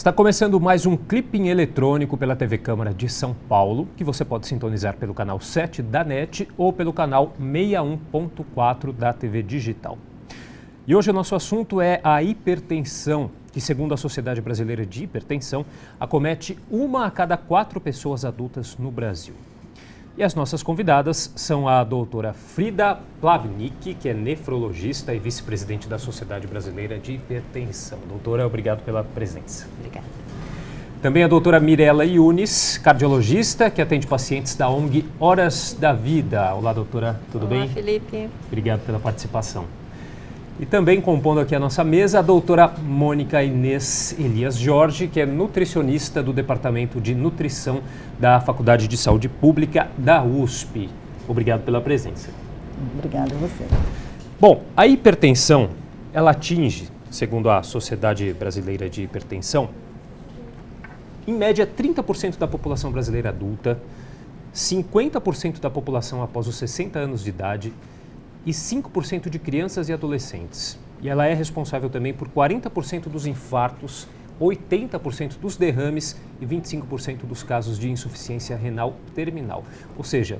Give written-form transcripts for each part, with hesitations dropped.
Está começando mais um Clipping Eletrônico pela TV Câmara de São Paulo, que você pode sintonizar pelo canal 7 da NET ou pelo canal 61.4 da TV Digital. E hoje o nosso assunto é a hipertensão, que segundo a Sociedade Brasileira de Hipertensão, acomete 1 a cada 4 pessoas adultas no Brasil. E as nossas convidadas são a doutora Frida Plavnick, que é nefrologista e vice-presidente da Sociedade Brasileira de Hipertensão. Doutora, obrigado pela presença. Obrigada. Também a doutora Mirela Yunis, cardiologista, que atende pacientes da ONG Horas da Vida. Olá, doutora, tudo bem? Olá, Felipe. Obrigado pela participação. E também compondo aqui a nossa mesa, a doutora Mônica Inês Elias Jorge, que é nutricionista do Departamento de Nutrição da Faculdade de Saúde Pública da USP. Obrigado pela presença. Obrigada a você. Bom, a hipertensão, ela atinge, segundo a Sociedade Brasileira de Hipertensão, em média 30% da população brasileira adulta, 50% da população após os 60 anos de idade, e 5% de crianças e adolescentes. E ela é responsável também por 40% dos infartos, 80% dos derrames e 25% dos casos de insuficiência renal terminal. Ou seja,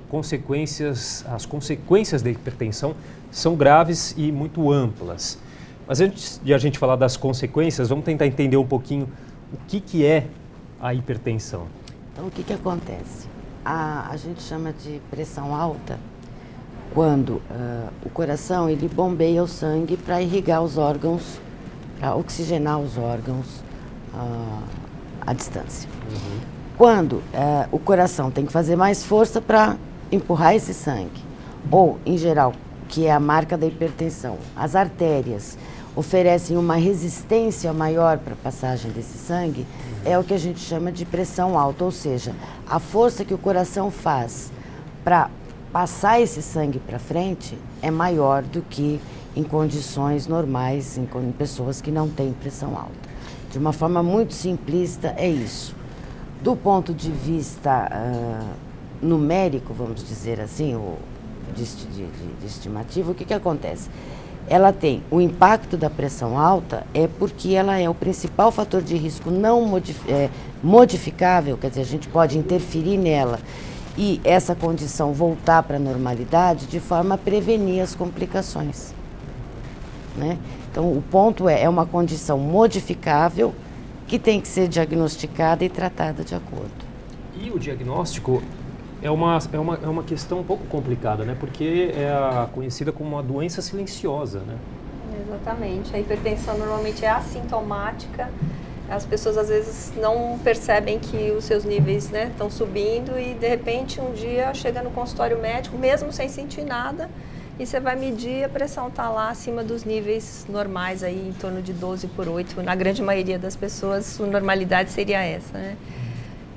as consequências da hipertensão são graves e muito amplas. Mas antes de a gente falar das consequências, vamos tentar entender um pouquinho o que é a hipertensão. Então, o que acontece? A gente chama de pressão alta quando o coração ele bombeia o sangue para irrigar os órgãos, para oxigenar os órgãos à distância. Uhum. Quando o coração tem que fazer mais força para empurrar esse sangue, ou, em geral, que é a marca da hipertensão, as artérias oferecem uma resistência maior para a passagem desse sangue, é o que a gente chama de pressão alta, ou seja, a força que o coração faz para passar esse sangue para frente é maior do que em condições normais, em pessoas que não têm pressão alta. De uma forma muito simplista, é isso. Do ponto de vista numérico, vamos dizer assim, de estimativa, o que acontece? Ela tem o impacto da pressão alta é porque ela é o principal fator de risco não modificável, quer dizer, a gente pode interferir nela e essa condição voltar para a normalidade de forma a prevenir as complicações, né? Então, o ponto é uma condição modificável que tem que ser diagnosticada e tratada de acordo. E o diagnóstico é uma questão um pouco complicada, né? Porque é conhecida como uma doença silenciosa, né? Exatamente. A hipertensão normalmente é assintomática. As pessoas às vezes não percebem que os seus níveis estão subindo e de repente um dia chega no consultório médico, mesmo sem sentir nada, e você vai medir, a pressão está lá acima dos níveis normais, aí em torno de 12/8. Na grande maioria das pessoas, a normalidade seria essa, né?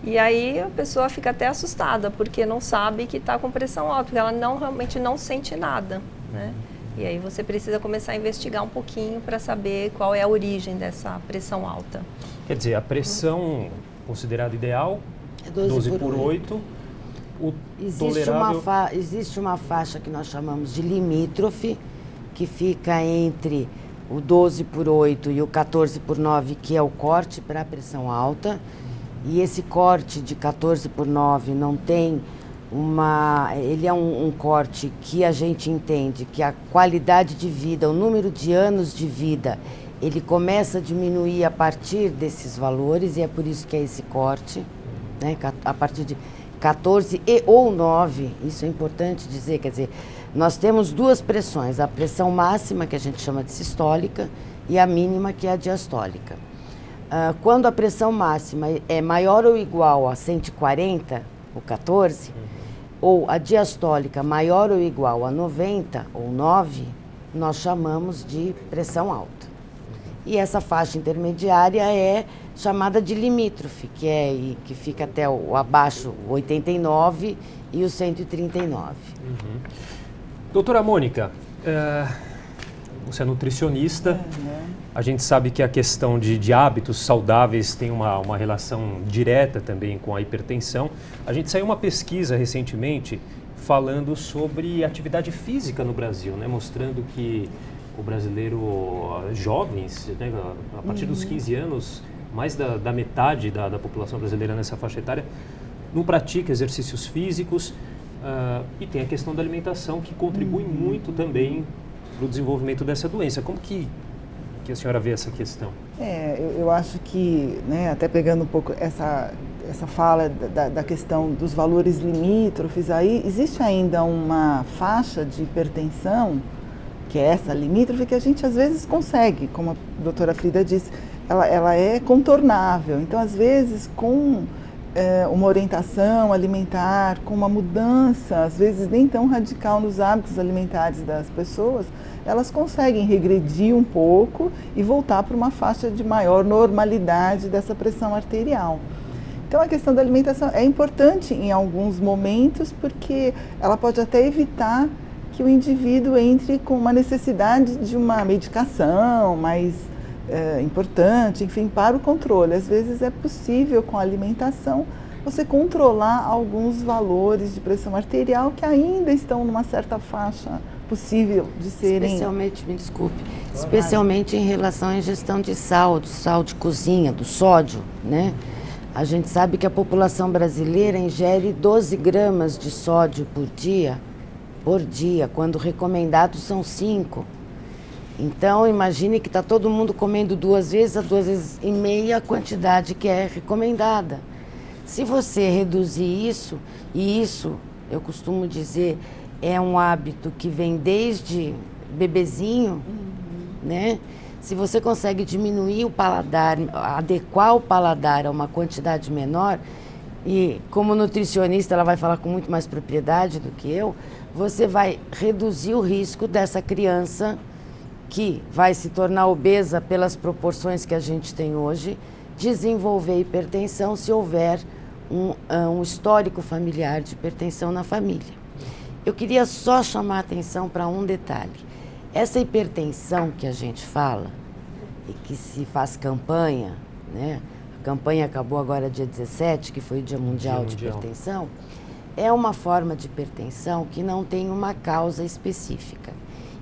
E aí a pessoa fica até assustada, porque não sabe que está com pressão alta, porque ela realmente não sente nada, né? E aí você precisa começar a investigar um pouquinho para saber qual é a origem dessa pressão alta. Quer dizer, a pressão considerada ideal é 12/8. O tolerável... Existe uma faixa que nós chamamos de limítrofe, que fica entre o 12/8 e o 14/9, que é o corte para a pressão alta. E esse corte de 14/9 não tem ele é um corte que a gente entende que a qualidade de vida, o número de anos de vida, ele começa a diminuir a partir desses valores e é por isso que é esse corte, né? A partir de 14 ou 9, isso é importante dizer, quer dizer, nós temos duas pressões, a pressão máxima, que a gente chama de sistólica, e a mínima, que é a diastólica. Quando a pressão máxima é maior ou igual a 140, ou 14, ou a diastólica maior ou igual a 90 ou 9, nós chamamos de pressão alta. E essa faixa intermediária é chamada de limítrofe, que fica até o abaixo, o 89 e o 139. Uhum. Doutora Mônica, você é nutricionista. A gente sabe que a questão de hábitos saudáveis tem uma relação direta também com a hipertensão. A gente saiu uma pesquisa recentemente falando sobre atividade física no Brasil, né? Mostrando que o brasileiro, jovens, né, a partir dos 15 anos, mais da metade da população brasileira nessa faixa etária não pratica exercícios físicos, e tem a questão da alimentação, que contribui muito também para o desenvolvimento dessa doença. Como que a senhora vê essa questão? Eu acho que, né, até pegando um pouco essa fala da questão dos valores limítrofes, aí existe ainda uma faixa de hipertensão, que é essa limítrofe, que a gente às vezes consegue, como a doutora Frida disse, ela é contornável. Então, às vezes, com uma orientação alimentar, com uma mudança, às vezes nem tão radical nos hábitos alimentares das pessoas, elas conseguem regredir um pouco e voltar para uma faixa de maior normalidade dessa pressão arterial. Então, a questão da alimentação é importante em alguns momentos, porque ela pode até evitar que o indivíduo entre com uma necessidade de uma medicação mais importante, enfim, para o controle. Às vezes é possível, com a alimentação, você controlar alguns valores de pressão arterial que ainda estão numa certa faixa possível de serem... Especialmente, me desculpe, especialmente em relação à ingestão de sal de cozinha, do sódio, né? A gente sabe que a população brasileira ingere 12 gramas de sódio por dia, quando recomendados são 5. Então, imagine que está todo mundo comendo 2 vezes a 2 vezes e meia a quantidade que é recomendada. Se você reduzir isso, e isso, eu costumo dizer, é um hábito que vem desde bebezinho, né? Se você consegue diminuir o paladar, adequar o paladar a uma quantidade menor, e como nutricionista ela vai falar com muito mais propriedade do que eu, você vai reduzir o risco dessa criança que vai se tornar obesa pelas proporções que a gente tem hoje, desenvolver hipertensão se houver um histórico familiar de hipertensão na família. Eu queria só chamar a atenção para um detalhe. Essa hipertensão que a gente fala e que se faz campanha, né? A campanha acabou agora dia 17, que foi o Dia Mundial de Hipertensão, é uma forma de hipertensão que não tem uma causa específica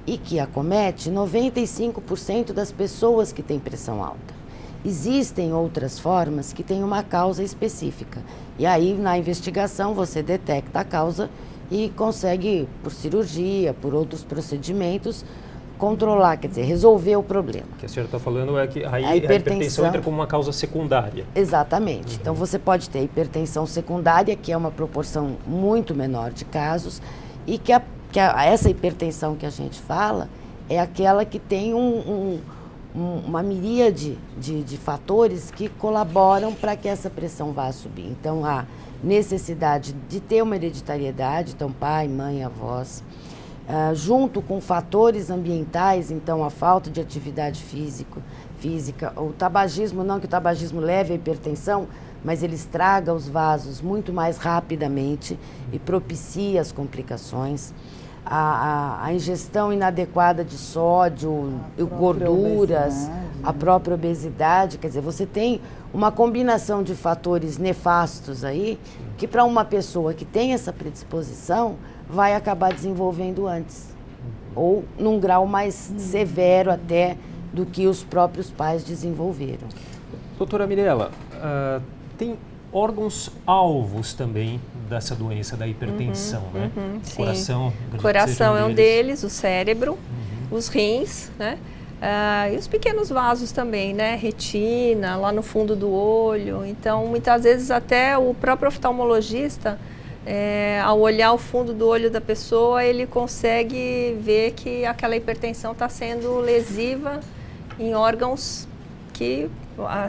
e que acomete 95% das pessoas que têm pressão alta. Existem outras formas que têm uma causa específica. E aí, na investigação, você detecta a causa e consegue, por cirurgia, por outros procedimentos, controlar, quer dizer, resolver o problema. O que a senhora está falando é que a hipertensão entra como uma causa secundária. Exatamente. Então, você pode ter hipertensão secundária, que é uma proporção muito menor de casos, e que essa hipertensão que a gente fala é aquela que tem uma miríade de fatores que colaboram para que essa pressão vá subir. Então, há necessidade de ter uma hereditariedade, então pai, mãe, avós, junto com fatores ambientais, então a falta de atividade física, o tabagismo, não que o tabagismo leve à hipertensão, mas ele estraga os vasos muito mais rapidamente e propicia as complicações. A ingestão inadequada de sódio, gorduras, a própria obesidade, quer dizer, você tem uma combinação de fatores nefastos aí, que para uma pessoa que tem essa predisposição, vai acabar desenvolvendo antes, ou num grau mais severo até do que os próprios pais desenvolveram. Doutora Mirela, tem órgãos-alvos também dessa doença da hipertensão, né? Sim. Coração é um deles, o cérebro, os rins, né? E os pequenos vasos também, né? Retina, lá no fundo do olho. Então, muitas vezes até o próprio oftalmologista, ao olhar o fundo do olho da pessoa, ele consegue ver que aquela hipertensão está sendo lesiva em órgãos que,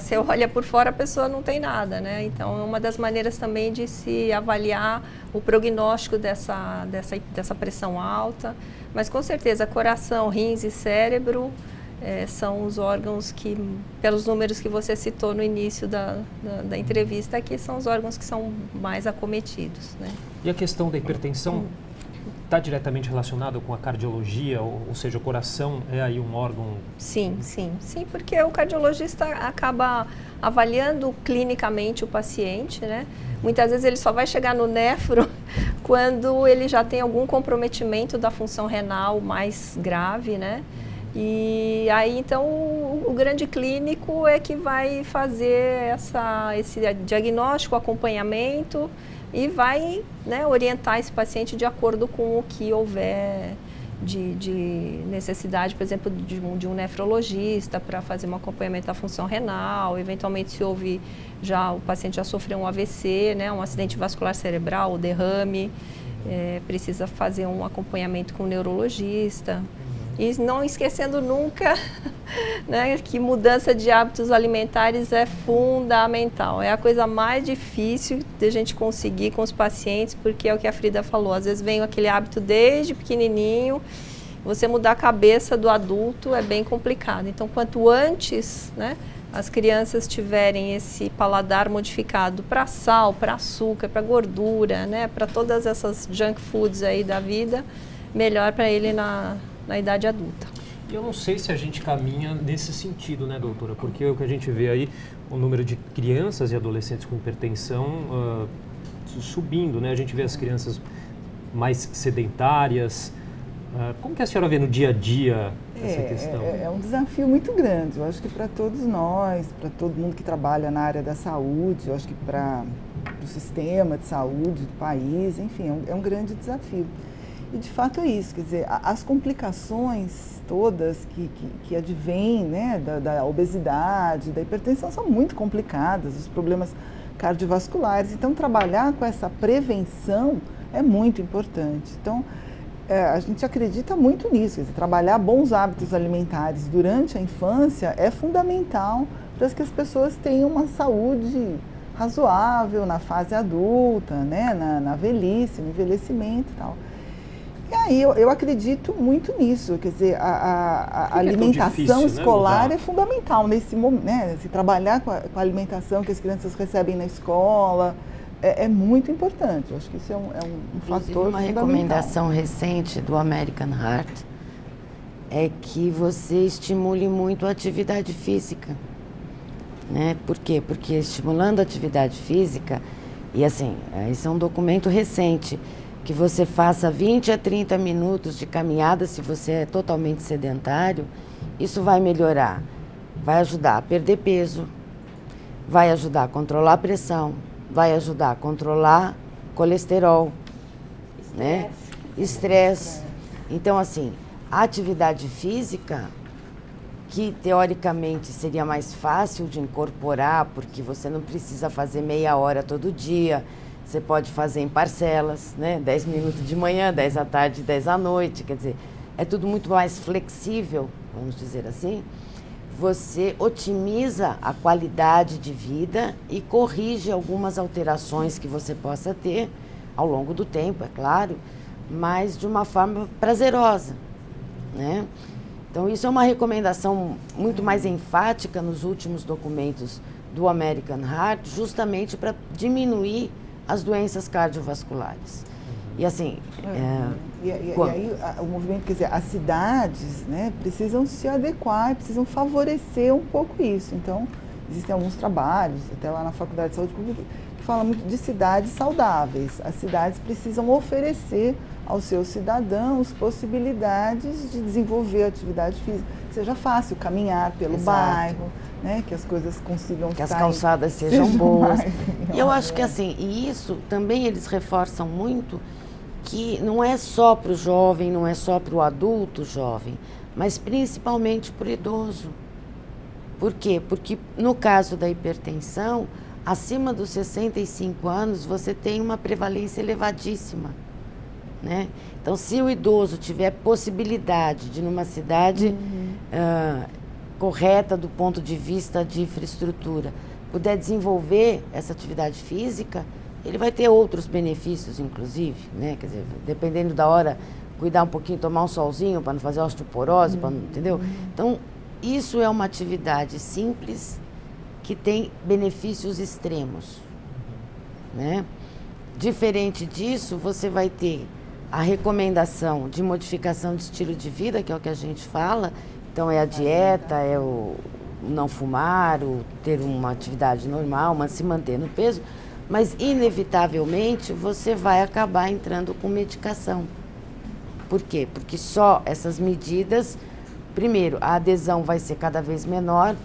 se olha por fora, a pessoa não tem nada, né? Então, é uma das maneiras também de se avaliar o prognóstico dessa pressão alta. Mas, com certeza, coração, rins e cérebro são os órgãos que, pelos números que você citou no início da entrevista, aqui são os órgãos que são mais acometidos, né? E a questão da hipertensão está diretamente relacionado com a cardiologia, ou seja, o coração é aí um órgão... Sim, porque o cardiologista acaba avaliando clinicamente o paciente, né? Muitas vezes ele só vai chegar no nefro quando ele já tem algum comprometimento da função renal mais grave, né? E aí, então, o grande clínico é que vai fazer esse diagnóstico, acompanhamento e vai, né, orientar esse paciente de acordo com o que houver de necessidade, por exemplo, de um nefrologista para fazer um acompanhamento da função renal, eventualmente se houve o paciente já sofreu um AVC, né, um acidente vascular cerebral, o derrame, precisa fazer um acompanhamento com o neurologista. E não esquecendo nunca, né, que mudança de hábitos alimentares é fundamental. É a coisa mais difícil de a gente conseguir com os pacientes, porque é o que a Frida falou. Às vezes vem aquele hábito desde pequenininho, você mudar a cabeça do adulto é bem complicado. Então, quanto antes, né, as crianças tiverem esse paladar modificado para sal, para açúcar, para gordura, né, para todas essas junk foods aí da vida, melhor para ele na idade adulta. E eu não sei se a gente caminha nesse sentido, né, doutora? Porque o que a gente vê aí, o número de crianças e adolescentes com hipertensão subindo, né? A gente vê as crianças mais sedentárias. Como que a senhora vê no dia a dia essa questão? É um desafio muito grande. Eu acho que para todos nós, para todo mundo que trabalha na área da saúde, eu acho que para o sistema de saúde do país, enfim, é um grande desafio. E de fato é isso, quer dizer, as complicações todas que advêm, né, da obesidade, da hipertensão são muito complicadas, os problemas cardiovasculares. Então, trabalhar com essa prevenção é muito importante. Então, a gente acredita muito nisso, quer dizer, trabalhar bons hábitos alimentares durante a infância é fundamental para que as pessoas tenham uma saúde razoável na fase adulta, né, na velhice, no envelhecimento e tal. E aí eu acredito muito nisso, quer dizer, a alimentação difícil, escolar, né, é fundamental nesse momento, né? Se trabalhar com a alimentação que as crianças recebem na escola é muito importante. Eu acho que isso é um fator uma fundamental. Recomendação recente do American Heart é que você estimule muito a atividade física, né? Por quê? Porque estimulando a atividade física, e assim, esse é um documento recente, que você faça 20 a 30 minutos de caminhada, se você é totalmente sedentário, isso vai melhorar, vai ajudar a perder peso, vai ajudar a controlar a pressão, vai ajudar a controlar colesterol, né? Estresse. Então, assim, a atividade física, que teoricamente seria mais fácil de incorporar, porque você não precisa fazer meia hora todo dia, você pode fazer em parcelas, né? 10 minutos de manhã, 10 à tarde, 10 à noite. Quer dizer, é tudo muito mais flexível, vamos dizer assim. Você otimiza a qualidade de vida e corrige algumas alterações que você possa ter ao longo do tempo, é claro, mas de uma forma prazerosa, né? Então, isso é uma recomendação muito mais enfática nos últimos documentos do American Heart, justamente para diminuir as doenças cardiovasculares. E assim... E aí o movimento, quer dizer, as cidades, né, precisam se adequar, precisam favorecer um pouco isso. Então, existem alguns trabalhos, até lá na Faculdade de Saúde Pública, que falam muito de cidades saudáveis. As cidades precisam oferecer aos seus cidadãos possibilidades de desenvolver atividade física. Que seja fácil caminhar pelo bairro, né, que as coisas consigam que as calçadas sejam boas. E eu acho que assim, e isso também eles reforçam muito, que não é só para o jovem, não é só para o adulto jovem, mas principalmente para o idoso. Por quê? Porque no caso da hipertensão, acima dos 65 anos, você tem uma prevalência elevadíssima, né? Então, se o idoso tiver possibilidade de, numa cidade correta do ponto de vista de infraestrutura, puder desenvolver essa atividade física, ele vai ter outros benefícios, inclusive, né? Quer dizer, dependendo da hora, cuidar um pouquinho, tomar um solzinho para não fazer osteoporose, entendeu? Então, isso é uma atividade simples que tem benefícios extremos, né? Diferente disso, você vai ter a recomendação de modificação de estilo de vida, que é o que a gente fala. Então, é a dieta, é o não fumar, o ter uma atividade normal, mas se manter no peso. Mas, inevitavelmente, você vai acabar entrando com medicação. Por quê? Porque só essas medidas primeiro, a adesão vai ser cada vez menor,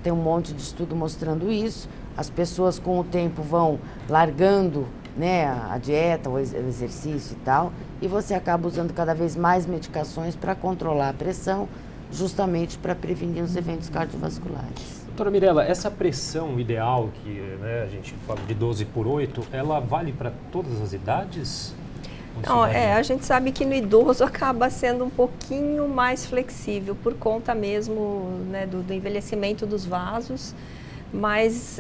tem um monte de estudo mostrando isso, as pessoas com o tempo vão largando, né, a dieta, o exercício e tal, e você acaba usando cada vez mais medicações para controlar a pressão, justamente para prevenir os eventos cardiovasculares. Doutora Mirella, essa pressão ideal, que né, a gente fala de 12/8, ela vale para todas as idades? Não, a gente sabe que no idoso acaba sendo um pouquinho mais flexível por conta mesmo, né, do envelhecimento dos vasos, mas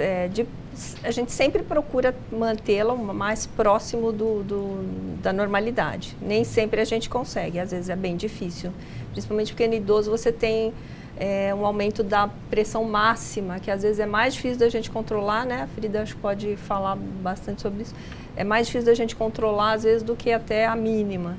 a gente sempre procura mantê-la mais próximo da normalidade. Nem sempre a gente consegue, às vezes é bem difícil, principalmente porque no idoso você tem um aumento da pressão máxima, que às vezes é mais difícil da gente controlar, né? A Frida acho que pode falar bastante sobre isso. É mais difícil da gente controlar, às vezes, do que até a mínima.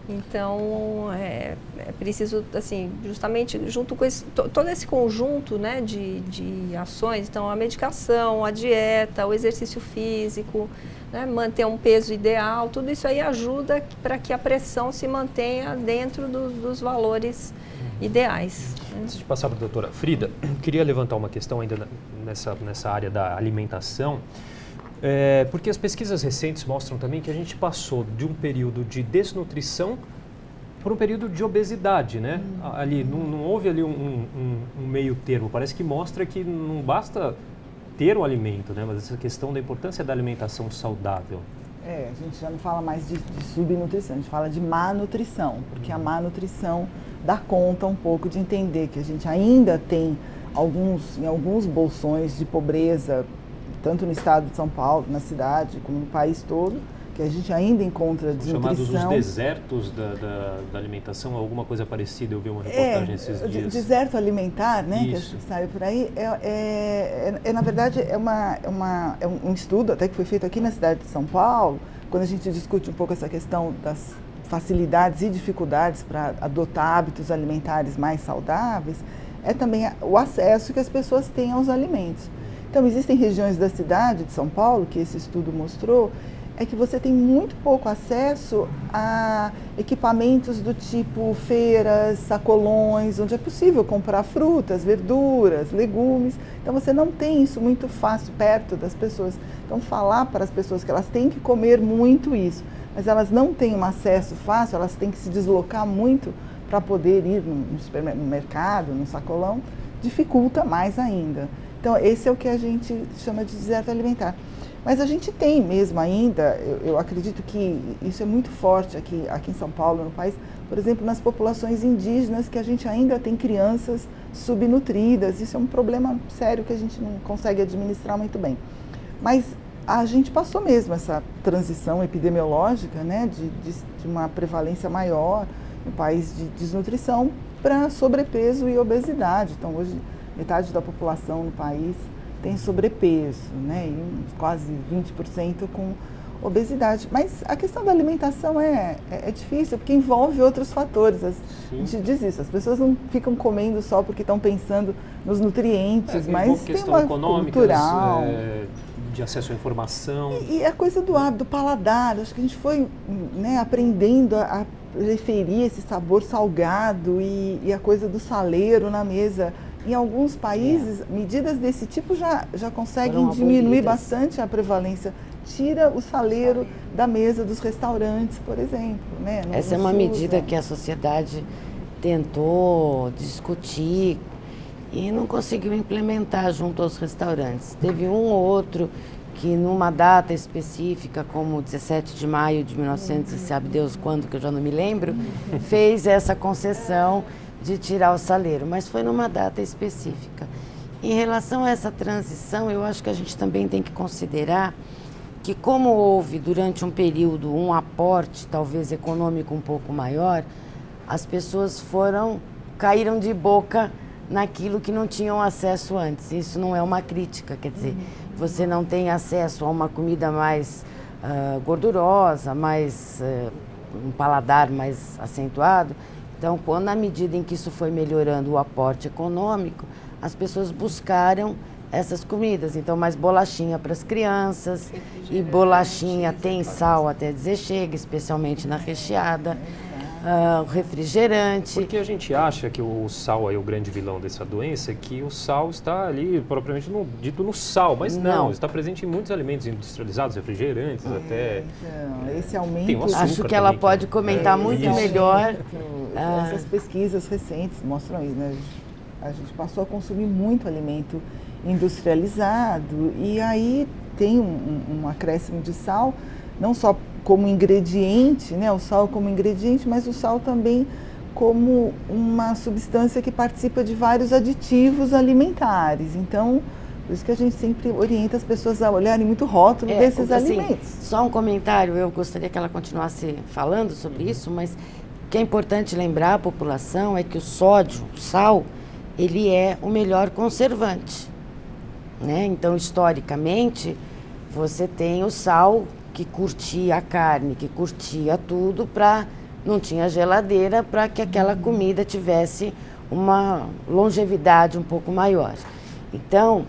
Então, é preciso, assim, justamente, junto com todo esse conjunto, né, de ações, então, a medicação, a dieta, o exercício físico, né, manter um peso ideal, tudo isso aí ajuda para que a pressão se mantenha dentro dos valores ideais. Antes de passar para a doutora Frida, queria levantar uma questão ainda nessa área da alimentação, porque as pesquisas recentes mostram também que a gente passou de um período de desnutrição para um período de obesidade, né? Ali, não houve ali um meio termo, parece que mostra que não basta ter o alimento, né? Mas essa questão da importância da alimentação saudável. A gente já não fala mais de subnutrição, a gente fala de má nutrição, porque a má nutrição dá conta um pouco de entender que a gente ainda tem em alguns bolsões de pobreza, tanto no estado de São Paulo, na cidade, como no país todo, que a gente ainda encontra desnutrição. Chamados os desertos da alimentação, alguma coisa parecida, eu vi uma reportagem esses dias. Deserto alimentar, né, Isso. que saiu por aí, na verdade é um estudo até que foi feito aqui na cidade de São Paulo, quando a gente discute um pouco essa questão das facilidades e dificuldades para adotar hábitos alimentares mais saudáveis, é também o acesso que as pessoas têm aos alimentos. Então, existem regiões da cidade de São Paulo, que esse estudo mostrou, é que você tem muito pouco acesso a equipamentos do tipo feiras, sacolões, onde é possível comprar frutas, verduras, legumes. Então, você não tem isso muito fácil perto das pessoas. Então, falar para as pessoas que elas têm que comer muito isso, mas elas não têm um acesso fácil, elas têm que se deslocar muito para poder ir no mercado, no sacolão, dificulta mais ainda. Então, esse é o que a gente chama de deserto alimentar. Mas a gente tem mesmo ainda, eu acredito que isso é muito forte aqui em São Paulo, no país, por exemplo, nas populações indígenas, que a gente ainda tem crianças subnutridas. Isso é um problema sério que a gente não consegue administrar muito bem. Mas a gente passou mesmo essa transição epidemiológica, né, de uma prevalência maior no país de desnutrição para sobrepeso e obesidade. Então, hoje, metade da população no país tem sobrepeso, né, e quase 20% com obesidade. Mas a questão da alimentação é difícil, porque envolve outros fatores. A gente diz isso, as pessoas não ficam comendo só porque estão pensando nos nutrientes, mas tem uma cultural. De acesso à informação. E a coisa do hábito, do paladar, acho que a gente foi, né, aprendendo a preferir esse sabor salgado e a coisa do saleiro na mesa. Em alguns países, medidas desse tipo já conseguem diminuir bastante a prevalência. Tira o saleiro da mesa dos restaurantes, por exemplo. Né? Essa é uma medida que a sociedade tentou discutir e não conseguiu implementar junto aos restaurantes. Teve um ou outro que numa data específica, como 17 de maio de 1900, sabe Deus quando, que eu já não me lembro, fez essa concessão de tirar o saleiro, mas foi numa data específica. Em relação a essa transição, eu acho que a gente também tem que considerar que, como houve durante um período um aporte, talvez econômico um pouco maior, as pessoas caíram de boca naquilo que não tinham acesso antes. Isso não é uma crítica, quer dizer, você não tem acesso a uma comida mais gordurosa, um paladar mais acentuado. Então, na medida em que isso foi melhorando o aporte econômico, as pessoas buscaram essas comidas. Então, mais bolachinha para as crianças, e bolachinha tem sal até dizer chega, especialmente na recheada. o refrigerante. Porque a gente acha que o sal é o grande vilão dessa doença, que o sal está ali, propriamente dito, no sal, mas não, está presente em muitos alimentos industrializados, refrigerantes, até... Então, esse aumento... Tem o açúcar Acho que ela também, pode comentar muito melhor. Essas pesquisas recentes mostram isso, né? A gente passou a consumir muito alimento industrializado e aí tem um acréscimo de sal, não só como ingrediente, né? O sal como ingrediente, mas o sal também como uma substância que participa de vários aditivos alimentares. Então, por isso que a gente sempre orienta as pessoas a olharem muito o rótulo desses alimentos. Só um comentário, eu gostaria que ela continuasse falando sobre isso, mas o que é importante lembrar à população é que o sódio, o sal, ele é o melhor conservante, né? Então, historicamente, você tem o sal que curtia a carne, que curtia tudo, não tinha geladeira, para que aquela comida tivesse uma longevidade um pouco maior. Então,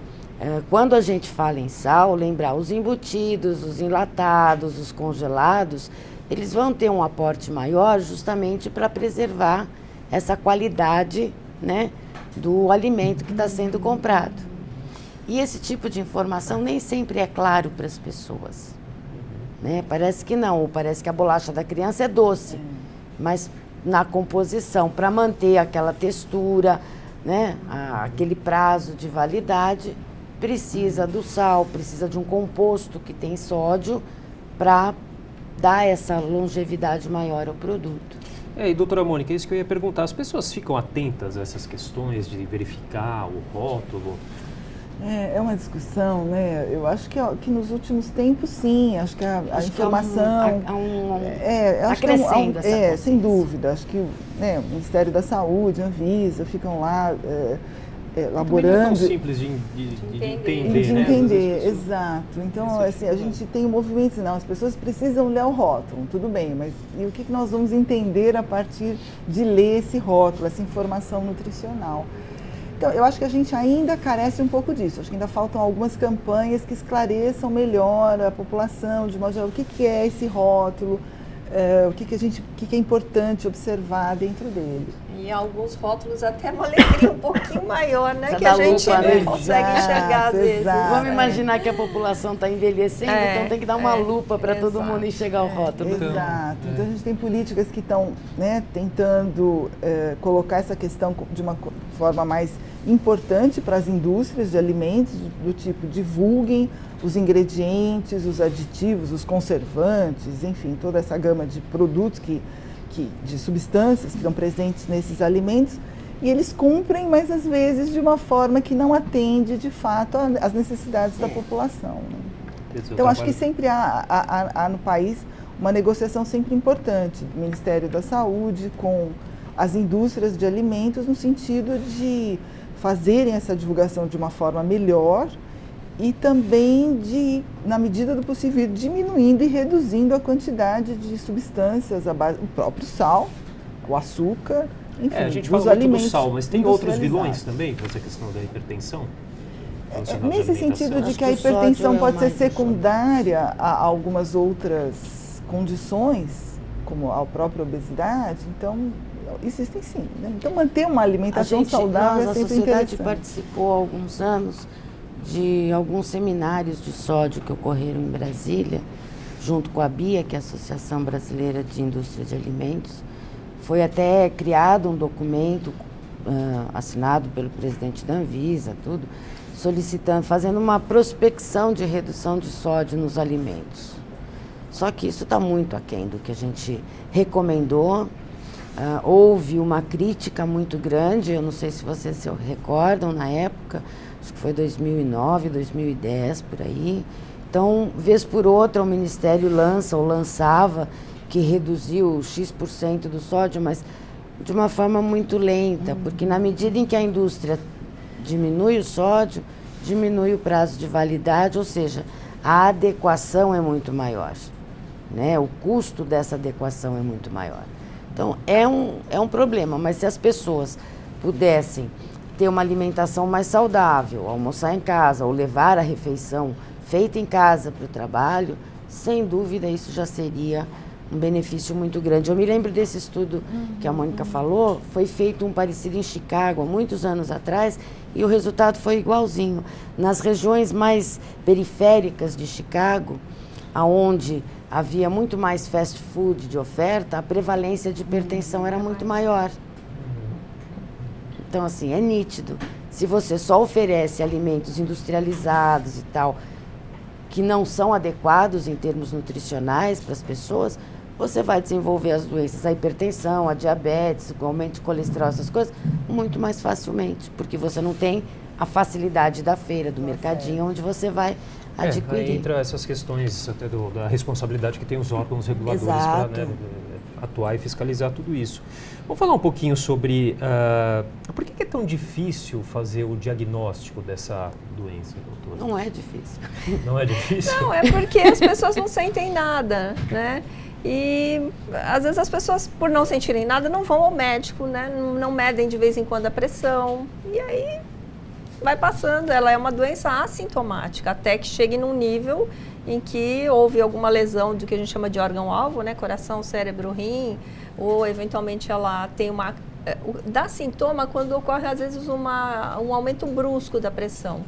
quando a gente fala em sal, lembrar os embutidos, os enlatados, os congelados, eles vão ter um aporte maior justamente para preservar essa qualidade, né, do alimento que está sendo comprado. E esse tipo de informação nem sempre é claro para as pessoas, né? Parece que não, parece que a bolacha da criança é doce, mas na composição, para manter aquela textura, né, aquele prazo de validade, precisa do sal, precisa de um composto que tem sódio para dar essa longevidade maior ao produto. E doutora Mônica, é isso que eu ia perguntar. As pessoas ficam atentas a essas questões de verificar o rótulo? É uma discussão, né? Eu acho que nos últimos tempos, sim. Acho que a informação... Está crescendo essa consciência. Sem dúvida. Acho que o Ministério da Saúde, a Anvisa, ficam lá elaborando... Não é tão simples de entender, né? Entender, exato. Então, assim, a gente tem um movimento, não, as pessoas precisam ler o rótulo, tudo bem, mas e o que nós vamos entender a partir de ler esse rótulo, essa informação nutricional? Então, eu acho que a gente ainda carece um pouco disso. Acho que ainda faltam algumas campanhas que esclareçam melhor a população, de modo geral, o que é esse rótulo, o que é importante observar dentro dele. E alguns rótulos até uma alegria um pouquinho maior, né? Precisa Que a gente lupa, não consegue enxergar às vezes. Vamos imaginar que a população está envelhecendo, então tem que dar uma lupa para todo mundo enxergar o rótulo. Exato. Então a gente tem políticas que estão, né, tentando colocar essa questão de uma forma mais importante para as indústrias de alimentos, do tipo, divulguem os ingredientes, os aditivos, os conservantes, enfim, toda essa gama de produtos de substâncias que estão presentes nesses alimentos, e eles cumprem, mas às vezes de uma forma que não atende de fato às necessidades da população. Né? Então acho que sempre há no país uma negociação sempre importante do Ministério da Saúde com as indústrias de alimentos no sentido de fazerem essa divulgação de uma forma melhor e também de, na medida do possível, diminuindo e reduzindo a quantidade de substâncias, o próprio sal, o açúcar, enfim, a gente dos fala muito alimentos do sal, mas tem outros vilões também para essa questão da hipertensão? Nesse sentido de que a hipertensão pode ser secundária a algumas outras condições, como a própria obesidade, então existem sim. Né? Então manter uma alimentação saudável é sempre interessante. A sociedade participou há alguns anos de alguns seminários de sódio que ocorreram em Brasília, junto com a BIA, que é a Associação Brasileira de Indústria de Alimentos. Foi até criado um documento assinado pelo presidente da Anvisa, tudo, solicitando, fazendo uma prospecção de redução de sódio nos alimentos. Só que isso está muito aquém do que a gente recomendou. Houve uma crítica muito grande, eu não sei se vocês se recordam, na época, acho que foi 2009, 2010, por aí. Então, vez por outra, o Ministério lança ou lançava que reduziu X% do sódio, mas de uma forma muito lenta, porque na medida em que a indústria diminui o sódio, diminui o prazo de validade, ou seja, a adequação é muito maior, né? O custo dessa adequação é muito maior. Então, é um problema, mas se as pessoas pudessem ter uma alimentação mais saudável, almoçar em casa ou levar a refeição feita em casa para o trabalho, sem dúvida isso já seria um benefício muito grande. Eu me lembro desse estudo que a Mônica falou, foi feito um parecido em Chicago, há muitos anos atrás, e o resultado foi igualzinho. Nas regiões mais periféricas de Chicago, aonde havia muito mais fast food de oferta, a prevalência de hipertensão era muito maior. Então, assim, é nítido. Se você só oferece alimentos industrializados e tal, que não são adequados em termos nutricionais para as pessoas, você vai desenvolver as doenças, a hipertensão, a diabetes, o aumento de colesterol, essas coisas, muito mais facilmente, porque você não tem a facilidade da feira, do mercadinho, onde você vai adquirir. Aí entra essas questões até da responsabilidade que tem os órgãos reguladores para atuar e fiscalizar tudo isso. Vamos falar um pouquinho sobre por que é tão difícil fazer o diagnóstico dessa doença, doutora? Não é difícil. Não é difícil? Não, é porque as pessoas não sentem nada, né? E às vezes as pessoas, por não sentirem nada, não vão ao médico, né? Não medem de vez em quando a pressão. E aí vai passando. Ela é uma doença assintomática, até que chegue num nível em que houve alguma lesão do que a gente chama de órgão-alvo, né? Coração, cérebro, rim, ou eventualmente ela tem uma... Dá sintoma quando ocorre, às vezes, um aumento brusco da pressão.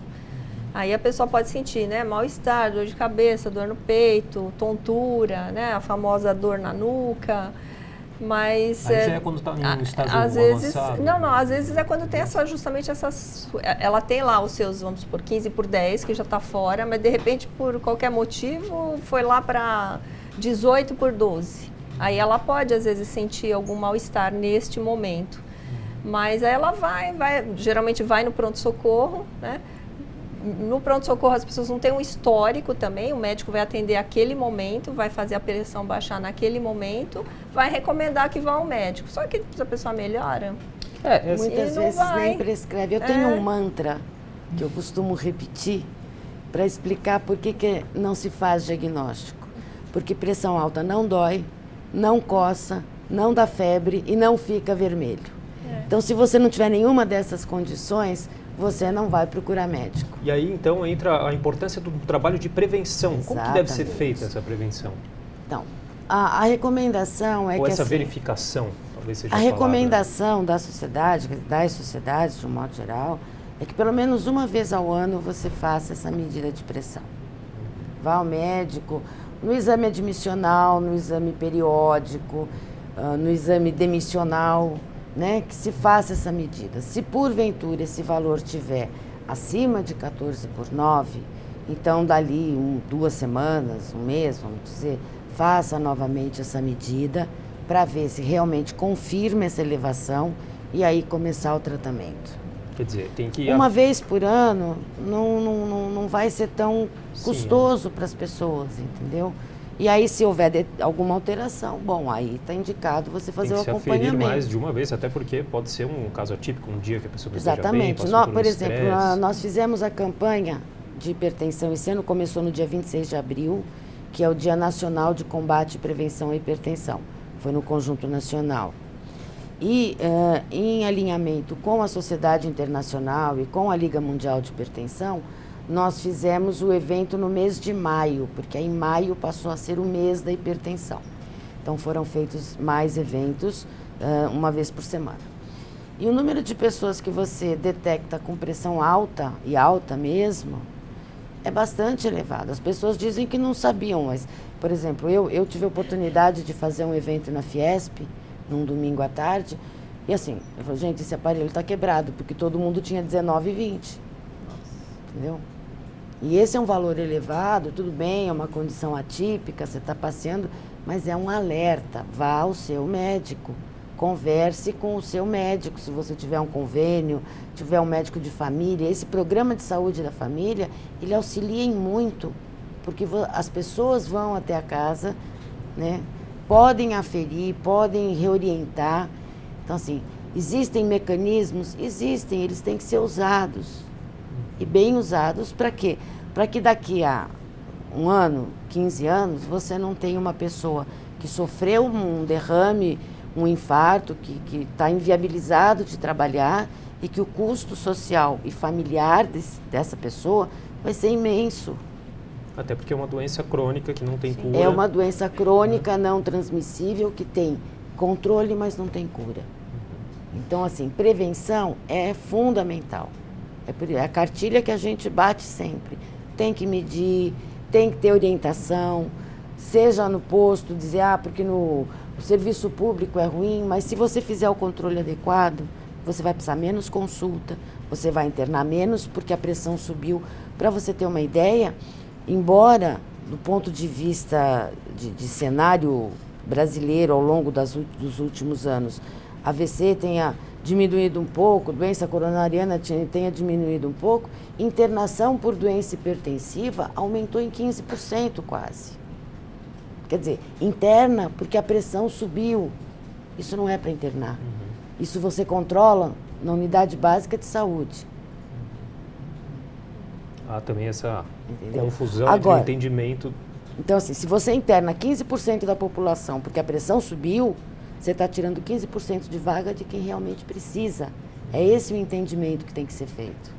Aí a pessoa pode sentir, né, mal-estar, dor de cabeça, dor no peito, tontura, né, a famosa dor na nuca, mas... Aí já é quando está em um estágio às vezes, avançado? Não, às vezes é quando tem justamente essas... Ela tem lá os seus, vamos supor, 15/10, que já está fora, mas de repente, por qualquer motivo, foi lá para 18/12. Aí ela pode, às vezes, sentir algum mal-estar neste momento. Mas aí ela geralmente vai no pronto-socorro, né? No pronto-socorro as pessoas não têm um histórico também, o médico vai atender aquele momento, vai fazer a pressão baixar naquele momento, vai recomendar que vá ao médico. Só que se a pessoa melhora, muitas vezes nem prescreve. Eu tenho um mantra que eu costumo repetir para explicar por que não se faz diagnóstico. Porque pressão alta não dói, não coça, não dá febre e não fica vermelho. Então, se você não tiver nenhuma dessas condições, você não vai procurar médico. E aí, então, entra a importância do trabalho de prevenção. Exatamente. Como que deve ser feita essa prevenção? Então, a recomendação é Ou que... essa assim, verificação, talvez seja a palavra. recomendação das sociedades, de um modo geral, é que pelo menos uma vez ao ano você faça essa medida de pressão. Vá ao médico, no exame admissional, no exame periódico, no exame demissional, né, que se faça essa medida. Se porventura esse valor tiver acima de 14/9, então dali 2 semanas, um mês, vamos dizer, faça novamente essa medida para ver se realmente confirma essa elevação e aí começar o tratamento. Quer dizer, tem que... Uma vez por ano não vai ser tão custoso para as pessoas, entendeu? E aí, se houver alguma alteração, bom, aí está indicado você fazer o acompanhamento. Tem que se aferir mais de uma vez, até porque pode ser um caso atípico, um dia que a pessoa não esteja bem, Exatamente. passou por um Por exemplo, estresse. nós fizemos a campanha de hipertensão esse ano, começou no dia 26 de abril, que é o Dia Nacional de Combate e Prevenção à Hipertensão. Foi no Conjunto Nacional. E, em alinhamento com a Sociedade Internacional e com a Liga Mundial de Hipertensão, nós fizemos o evento no mês de maio, porque aí maio passou a ser o mês da hipertensão. Então foram feitos mais eventos, uma vez por semana. E o número de pessoas que você detecta com pressão alta, e alta mesmo, é bastante elevado. As pessoas dizem que não sabiam, mas, por exemplo, eu tive a oportunidade de fazer um evento na Fiesp, num domingo à tarde, e assim, eu falei, gente, esse aparelho está quebrado, porque todo mundo tinha 19 e 20. Entendeu? E esse é um valor elevado, tudo bem, é uma condição atípica, você está passeando, mas é um alerta. Vá ao seu médico, converse com o seu médico, se você tiver um convênio, tiver um médico de família. Esse programa de saúde da família, ele auxilia em muito, porque as pessoas vão até a casa, né, podem aferir, podem reorientar. Então, assim, existem mecanismos? Existem, eles têm que ser usados. E bem usados para quê? Para que daqui a 1 ano, 15 anos, você não tenha uma pessoa que sofreu um derrame, um infarto, que está inviabilizado de trabalhar e que o custo social e familiar dessa pessoa vai ser imenso. Até porque é uma doença crônica que não tem cura. É uma doença crônica não transmissível que tem controle, mas não tem cura. Então, assim, prevenção é fundamental. É a cartilha que a gente bate sempre. Tem que medir, tem que ter orientação, seja no posto, dizer, porque o serviço público é ruim, mas se você fizer o controle adequado, você vai precisar menos consulta, você vai internar menos porque a pressão subiu. Para você ter uma ideia, embora, do ponto de vista de cenário brasileiro ao longo dos últimos anos, a AVC tenha diminuído um pouco, doença coronariana tenha diminuído um pouco, internação por doença hipertensiva aumentou em 15% quase. Quer dizer, interna porque a pressão subiu. Isso não é para internar. Isso você controla na unidade básica de saúde. Há também essa Entendeu? confusão Agora, entre o entendimento. Então, assim, se você interna 15% da população porque a pressão subiu, você está tirando 15% de vaga de quem realmente precisa. É esse o entendimento que tem que ser feito.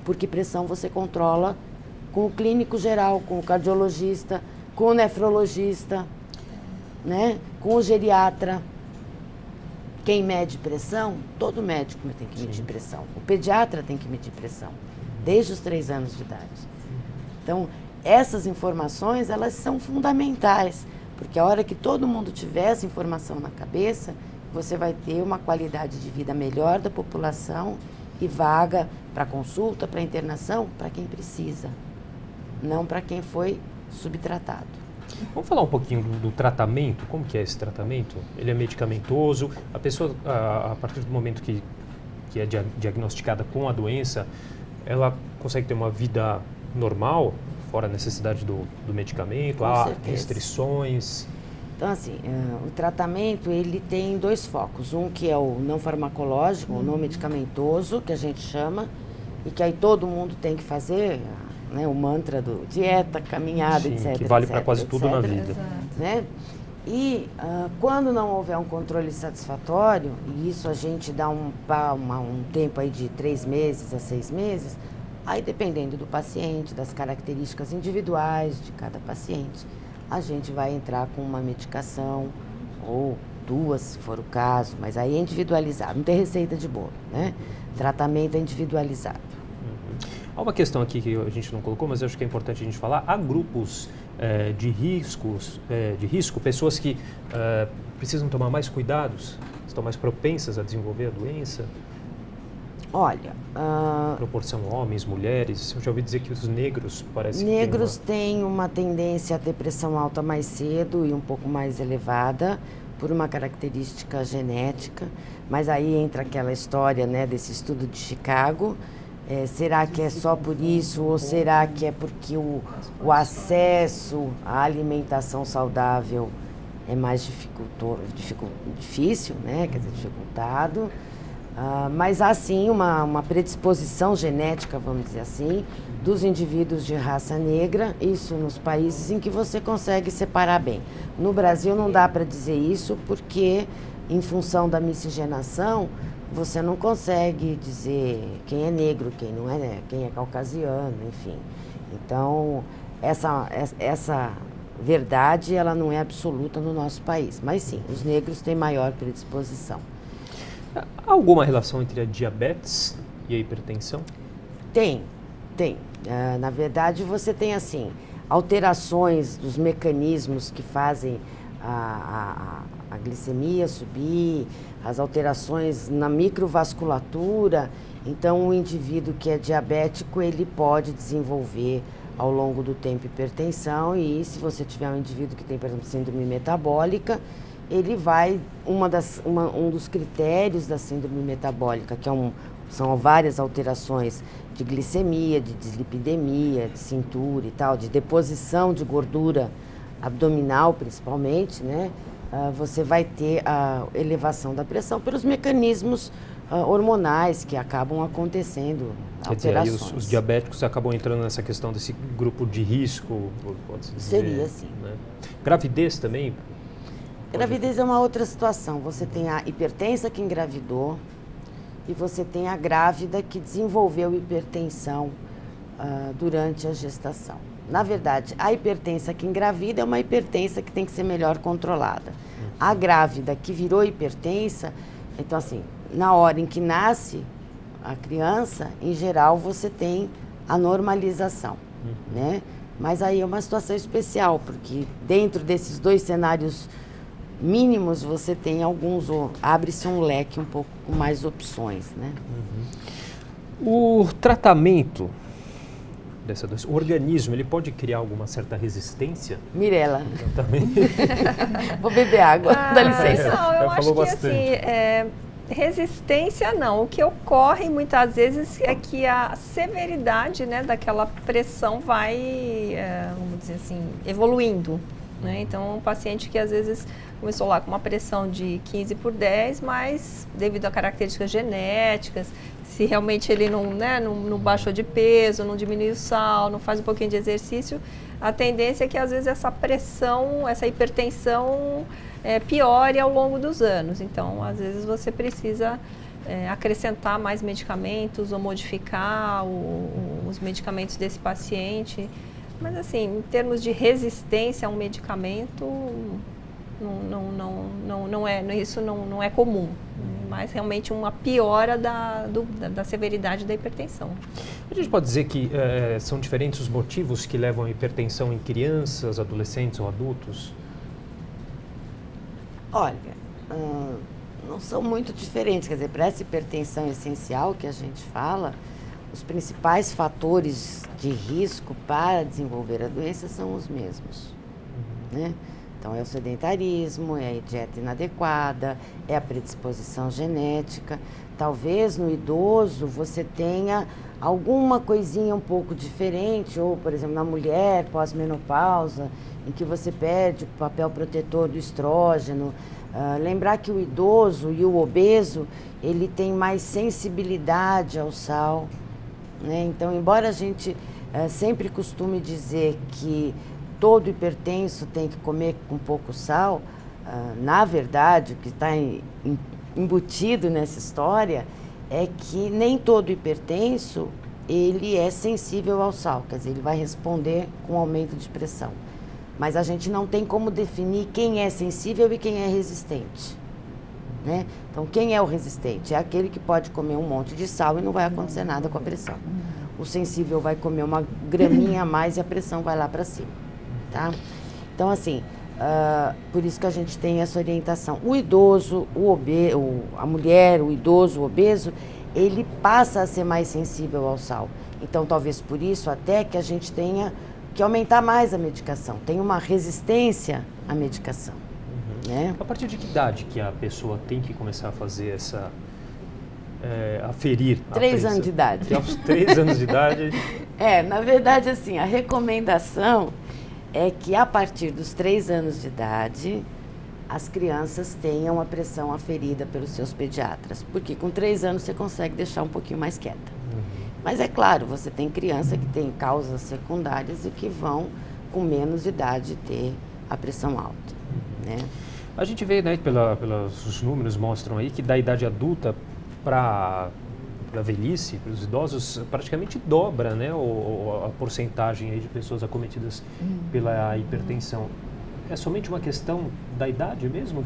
Porque pressão você controla com o clínico geral, com o cardiologista, com o nefrologista, né? Com o geriatra. Quem mede pressão, todo médico tem que medir pressão. O pediatra tem que medir pressão, desde os 3 anos de idade. Então, essas informações, elas são fundamentais, porque a hora que todo mundo tiver essa informação na cabeça, você vai ter uma qualidade de vida melhor da população e vaga para consulta, para internação, para quem precisa, não para quem foi subtratado. Vamos falar um pouquinho do tratamento, como que é esse tratamento? Ele é medicamentoso? A pessoa, a partir do momento que é diagnosticada com a doença, ela consegue ter uma vida normal, fora a necessidade do medicamento? Com há certeza. restrições? Então, assim, o tratamento, ele tem 2 focos. Um que é o não farmacológico, o não medicamentoso, que a gente chama, e que aí todo mundo tem que fazer, né, o mantra do dieta, caminhada, Sim, etc. que vale etc, para quase tudo na vida. Né? E quando não houver um controle satisfatório, e isso a gente dá um tempo aí de 3 meses a 6 meses, aí dependendo do paciente, das características individuais de cada paciente, a gente vai entrar com uma medicação, ou 2, se for o caso, mas aí é individualizado, não tem receita de bolo, né? Tratamento é individualizado. Há uma questão aqui que a gente não colocou, mas eu acho que é importante a gente falar. Há grupos de risco, pessoas que precisam tomar mais cuidados, estão mais propensas a desenvolver a doença? Olha, Proporção homens, mulheres. Eu já ouvi dizer que os negros parecem negros que têm uma tendência a ter pressão alta mais cedo e um pouco mais elevada por uma característica genética, mas aí entra aquela história, né, desse estudo de Chicago. Será que é só por isso ou será que é porque o acesso à alimentação saudável é mais difícil, né? Quer dizer, dificultado? Mas há sim uma predisposição genética, vamos dizer assim, dos indivíduos de raça negra, isso nos países em que você consegue separar bem. No Brasil não dá para dizer isso porque, em função da miscigenação, você não consegue dizer quem é negro, quem não é, né? Quem é caucasiano, enfim. Então, essa verdade, ela não é absoluta no nosso país. Mas sim, os negros têm maior predisposição. Há alguma relação entre a diabetes e a hipertensão? Tem. Na verdade, você tem, assim, alterações dos mecanismos que fazem a glicemia subir, as alterações na microvasculatura. Então, o indivíduo que é diabético, ele pode desenvolver ao longo do tempo hipertensão, e se você tiver um indivíduo que tem, por exemplo, síndrome metabólica, ele vai, um dos critérios da síndrome metabólica, que são várias alterações de glicemia, de dislipidemia, de cintura e tal, de deposição de gordura abdominal principalmente, né? Você vai ter a elevação da pressão pelos mecanismos hormonais que acabam acontecendo, Quer dizer, aí alterações. os diabéticos acabam entrando nessa questão desse grupo de risco, pode-se dizer. Seria, sim. Né? Gravidez também? Gravidez é uma outra situação. Você tem a hipertensa que engravidou e você tem a grávida que desenvolveu hipertensão durante a gestação. Na verdade, a hipertensa que engravida é uma hipertensa que tem que ser melhor controlada. A grávida que virou hipertensa, então assim, na hora em que nasce a criança, em geral você tem a normalização, né? Mas aí é uma situação especial, porque dentro desses dois cenários mínimos você tem alguns, abre-se um leque um pouco com mais opções, né? O tratamento dessa doença, o organismo, ele pode criar alguma certa resistência? Mirela, Também. vou beber água, dá licença. Não, eu Já acho falou que bastante. assim, resistência não. O que ocorre muitas vezes é que a severidade, né, daquela pressão vai, vamos dizer assim, evoluindo. Né? Então, um paciente que às vezes começou lá com uma pressão de 15/10, mas devido a características genéticas, se realmente ele não baixou de peso, não diminuiu o sal, não faz um pouquinho de exercício, a tendência é que às vezes essa pressão, essa hipertensão piore ao longo dos anos. Então, às vezes você precisa acrescentar mais medicamentos ou modificar os medicamentos desse paciente. Mas assim, em termos de resistência a um medicamento, isso não é comum. Mas realmente uma piora da severidade da hipertensão. A gente pode dizer que são diferentes os motivos que levam à hipertensão em crianças, adolescentes ou adultos? Olha, não são muito diferentes. Quer dizer, para essa hipertensão essencial que a gente fala, os principais fatores de risco para desenvolver a doença são os mesmos, né? Então, é o sedentarismo, é a dieta inadequada, é a predisposição genética. Talvez no idoso você tenha alguma coisinha um pouco diferente, ou, por exemplo, na mulher pós-menopausa, em que você perde o papel protetor do estrógeno. Lembrar que o idoso e o obeso, ele tem mais sensibilidade ao sal, né? Então, embora a gente sempre costume dizer que todo hipertenso tem que comer com pouco sal, na verdade, o que está embutido nessa história é que nem todo hipertenso ele é sensível ao sal, quer dizer, ele vai responder com aumento de pressão. Mas a gente não tem como definir quem é sensível e quem é resistente, né? Então, quem é o resistente? É aquele que pode comer um monte de sal e não vai acontecer nada com a pressão. O sensível vai comer uma graminha a mais e a pressão vai lá para cima, tá? Então, assim, por isso que a gente tem essa orientação. O idoso, a mulher, o idoso, o obeso, ele passa a ser mais sensível ao sal. Então, talvez por isso até que a gente tenha que aumentar mais a medicação. Tem uma resistência à medicação, né? A partir de que idade que a pessoa tem que começar a fazer aferir a 3 anos de idade. Aos 3 anos de idade. Na verdade, assim, a recomendação é que a partir dos 3 anos de idade, as crianças tenham a pressão aferida pelos seus pediatras, porque com 3 anos você consegue deixar um pouquinho mais quieta. Mas é claro, você tem criança que tem causas secundárias e que vão, com menos idade, ter a pressão alta, né? A gente vê, né, os números mostram aí que da idade adulta para a velhice, para os idosos, praticamente dobra, né, a porcentagem aí de pessoas acometidas pela hipertensão. É somente uma questão da idade mesmo?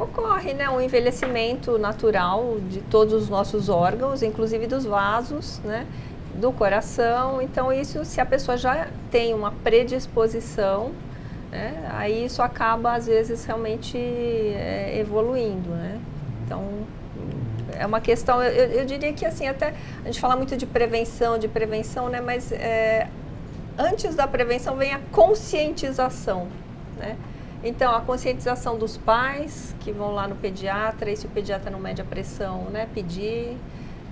Ocorre, né, um envelhecimento natural de todos os nossos órgãos, inclusive dos vasos, né, do coração. Então, isso, se a pessoa já tem uma predisposição, né, aí isso acaba, às vezes, realmente evoluindo, né? Então, é uma questão, eu diria que, assim, até a gente fala muito de prevenção, né, mas antes da prevenção vem a conscientização, né? Então, a conscientização dos pais que vão lá no pediatra, e se o pediatra não mede a pressão, né, pedir.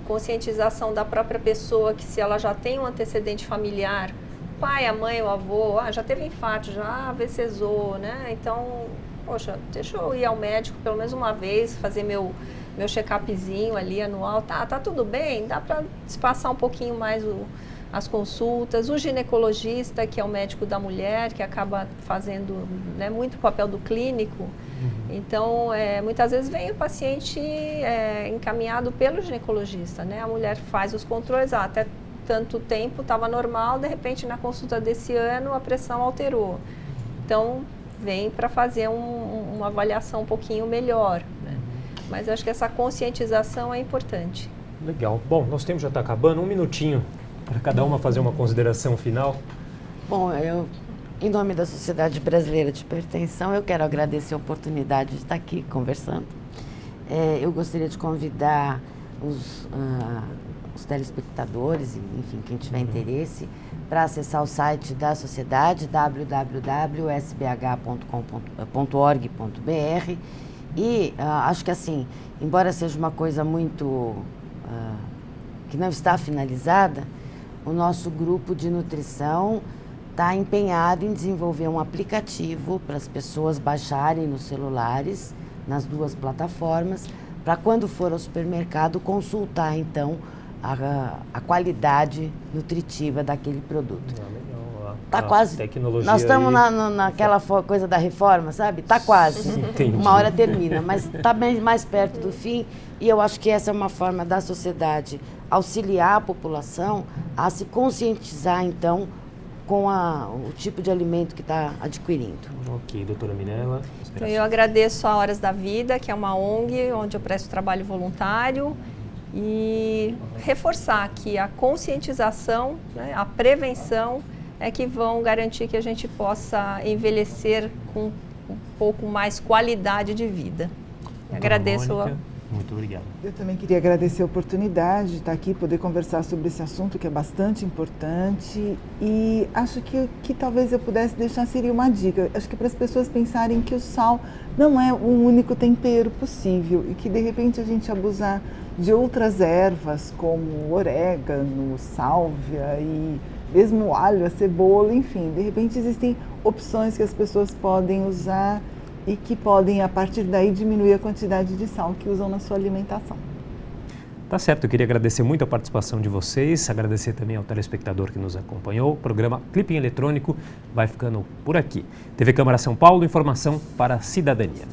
Conscientização da própria pessoa, que se ela já tem um antecedente familiar, pai, a mãe, o avô, já teve infarto, já AVCzou, né? Então, poxa, deixa eu ir ao médico pelo menos uma vez, fazer meu check-upzinho ali anual. Tá tudo bem? Dá para espaçar um pouquinho mais as consultas. O ginecologista, que é o médico da mulher, que acaba fazendo, né, muito o papel do clínico. Então, muitas vezes vem o paciente encaminhado pelo ginecologista, né? A mulher faz os controles, até tanto tempo estava normal, de repente na consulta desse ano a pressão alterou. Então, vem para fazer uma avaliação um pouquinho melhor, né? Mas acho que essa conscientização é importante. Legal. Bom, nosso tempo já está acabando. Um minutinho para cada uma fazer uma consideração final. Bom, eu, em nome da Sociedade Brasileira de Hipertensão, eu quero agradecer a oportunidade de estar aqui conversando. Eu gostaria de convidar os telespectadores, enfim, quem tiver interesse, para acessar o site da sociedade, www.sbh.org.br. E acho que, assim, embora seja uma coisa muito que não está finalizada, o nosso grupo de nutrição está empenhado em desenvolver um aplicativo para as pessoas baixarem nos celulares, nas duas plataformas, para quando for ao supermercado consultar, então, a qualidade nutritiva daquele produto. Tá quase. Tecnologia. Nós estamos naquela coisa da reforma, sabe? Tá quase. Entendi. Uma hora termina, mas está bem mais perto do fim. E eu acho que essa é uma forma da sociedade auxiliar a população a se conscientizar, então, com o tipo de alimento que está adquirindo. Ok, doutora Mirela. Então, eu agradeço a Horas da Vida, que é uma ONG onde eu presto trabalho voluntário, e reforçar que a conscientização, né, a prevenção é que vão garantir que a gente possa envelhecer com um pouco mais qualidade de vida. Agradeço. Muito obrigado. Eu também queria agradecer a oportunidade de estar aqui, poder conversar sobre esse assunto que é bastante importante, e acho que talvez eu pudesse deixar seria uma dica. Acho que para as pessoas pensarem que o sal não é o único tempero possível e que de repente a gente abusar de outras ervas como orégano, sálvia e mesmo o alho, a cebola, enfim, de repente existem opções que as pessoas podem usar e que podem, a partir daí, diminuir a quantidade de sal que usam na sua alimentação. Tá certo, eu queria agradecer muito a participação de vocês, agradecer também ao telespectador que nos acompanhou. O programa Clipping Eletrônico vai ficando por aqui. TV Câmara São Paulo, informação para a cidadania.